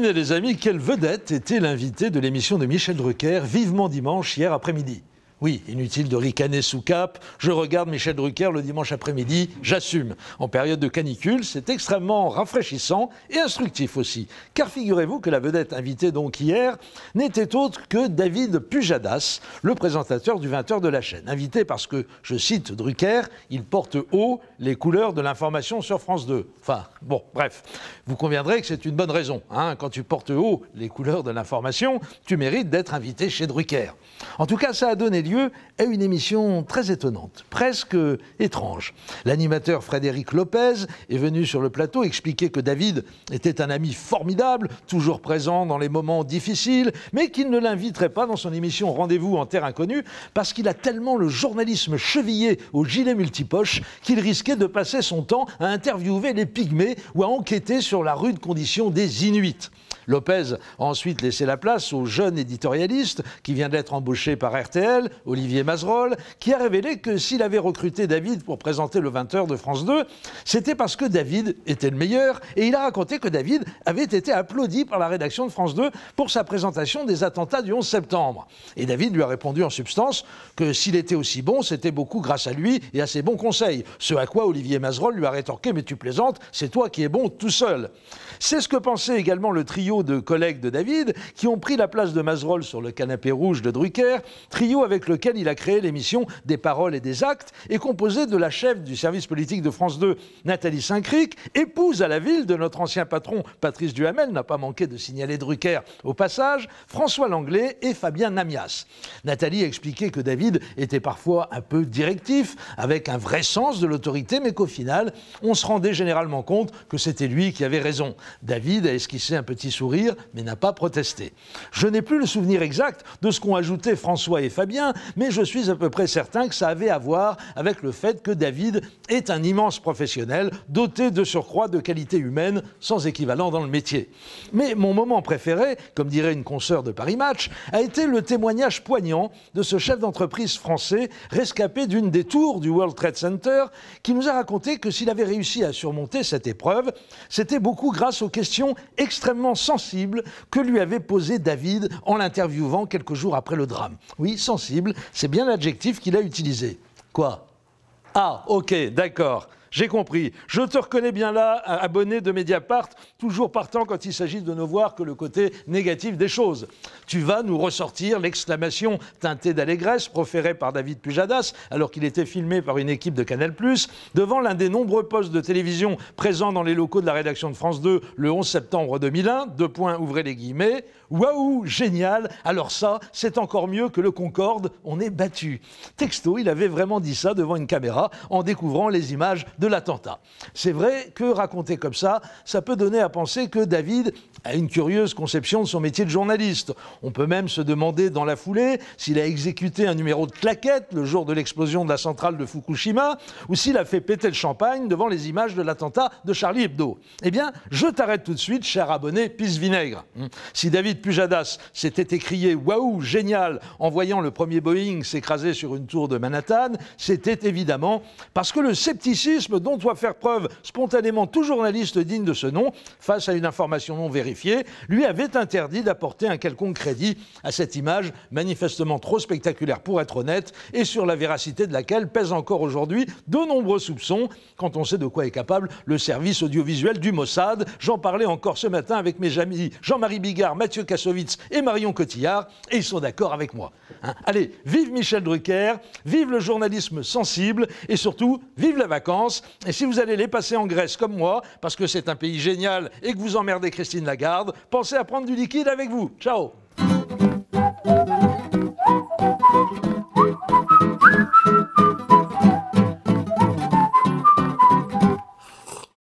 Devinez les amis, quelle vedette était l'invité de l'émission de Michel Drucker, Vivement Dimanche, hier après-midi? Oui, inutile de ricaner sous cape, je regarde Michel Drucker le dimanche après-midi, j'assume. En période de canicule, c'est extrêmement rafraîchissant et instructif aussi. Car figurez-vous que la vedette invitée donc hier n'était autre que David Pujadas, le présentateur du 20h de la chaîne. Invité parce que, je cite Drucker, il porte haut les couleurs de l'information sur France 2. Enfin, bon, bref, vous conviendrez que c'est une bonne raison. Hein. Quand tu portes haut les couleurs de l'information, tu mérites d'être invité chez Drucker. En tout cas, ça a donné lieu à une émission très étonnante, presque étrange. L'animateur Frédéric Lopez est venu sur le plateau expliquer que David était un ami formidable, toujours présent dans les moments difficiles, mais qu'il ne l'inviterait pas dans son émission Rendez-vous en Terre Inconnue parce qu'il a tellement le journalisme chevillé au gilet multipoche qu'il risquait de passer son temps à interviewer les pygmées ou à enquêter sur la rude condition des Inuits. Lopez a ensuite laissé la place au jeune éditorialiste qui vient d'être embauché par RTL, Olivier Mazerolle, qui a révélé que s'il avait recruté David pour présenter le 20h de France 2, c'était parce que David était le meilleur, et il a raconté que David avait été applaudi par la rédaction de France 2 pour sa présentation des attentats du 11 septembre. Et David lui a répondu en substance que s'il était aussi bon, c'était beaucoup grâce à lui et à ses bons conseils. Ce à quoi Olivier Mazerolle lui a rétorqué « Mais tu plaisantes, c'est toi qui es bon tout seul ». C'est ce que pensait également le trio de collègues de David qui ont pris la place de Mazerolle sur le canapé rouge de Drucker, trio avec lequel il a créé l'émission Des paroles et des actes, et composé de la chef du service politique de France 2, Nathalie Saint-Cric, épouse à la ville de notre ancien patron Patrice Duhamel, n'a pas manqué de signaler Drucker au passage, François Langlais et Fabien Namias. Nathalie a expliqué que David était parfois un peu directif, avec un vrai sens de l'autorité, mais qu'au final, on se rendait généralement compte que c'était lui qui avait raison. David a esquissé un petit sourire, mais n'a pas protesté. Je n'ai plus le souvenir exact de ce qu'ont ajouté François et Fabien, mais je suis à peu près certain que ça avait à voir avec le fait que David est un immense professionnel, doté de surcroît de qualités humaines sans équivalent dans le métier. Mais mon moment préféré, comme dirait une consoeur de Paris Match, a été le témoignage poignant de ce chef d'entreprise français rescapé d'une des tours du World Trade Center, qui nous a raconté que s'il avait réussi à surmonter cette épreuve, c'était beaucoup grâce aux questions extrêmement sensibles que lui avait posées David en l'interviewant quelques jours après le drame. Oui, sensible, c'est bien l'adjectif qu'il a utilisé. Quoi? Ah, ok, d'accord. J'ai compris. Je te reconnais bien là, abonné de Mediapart, toujours partant quand il s'agit de ne voir que le côté négatif des choses. Tu vas nous ressortir l'exclamation teintée d'allégresse proférée par David Pujadas, alors qu'il était filmé par une équipe de Canal+, devant l'un des nombreux postes de télévision présents dans les locaux de la rédaction de France 2 le 11 septembre 2001, ouvrez les guillemets, waouh, génial, alors ça, c'est encore mieux que le Concorde, on est battu. Texto, il avait vraiment dit ça devant une caméra en découvrant les images de l'attentat. C'est vrai que raconter comme ça peut donner à penser que David a une curieuse conception de son métier de journaliste. On peut même se demander dans la foulée s'il a exécuté un numéro de claquette le jour de l'explosion de la centrale de Fukushima ou s'il a fait péter le champagne devant les images de l'attentat de Charlie Hebdo. Eh bien, je t'arrête tout de suite, cher abonné pisse-vinaigre. Si David Pujadas s'était écrié « Waouh, génial !» en voyant le premier Boeing s'écraser sur une tour de Manhattan, c'était évidemment parce que le scepticisme dont doit faire preuve spontanément tout journaliste digne de ce nom, face à une information non vérifiée, lui avait interdit d'apporter un quelconque crédit à cette image manifestement trop spectaculaire pour être honnête et sur la véracité de laquelle pèsent encore aujourd'hui de nombreux soupçons quand on sait de quoi est capable le service audiovisuel du Mossad. J'en parlais encore ce matin avec mes amis Jean-Marie Bigard, Mathieu Kassovitz et Marion Cotillard et ils sont d'accord avec moi. Allez, vive Michel Drucker, vive le journalisme sensible et surtout, vive la vacance. Et si vous allez les passer en Grèce comme moi, parce que c'est un pays génial et que vous emmerdez Christine Lagarde, pensez à prendre du liquide avec vous. Ciao.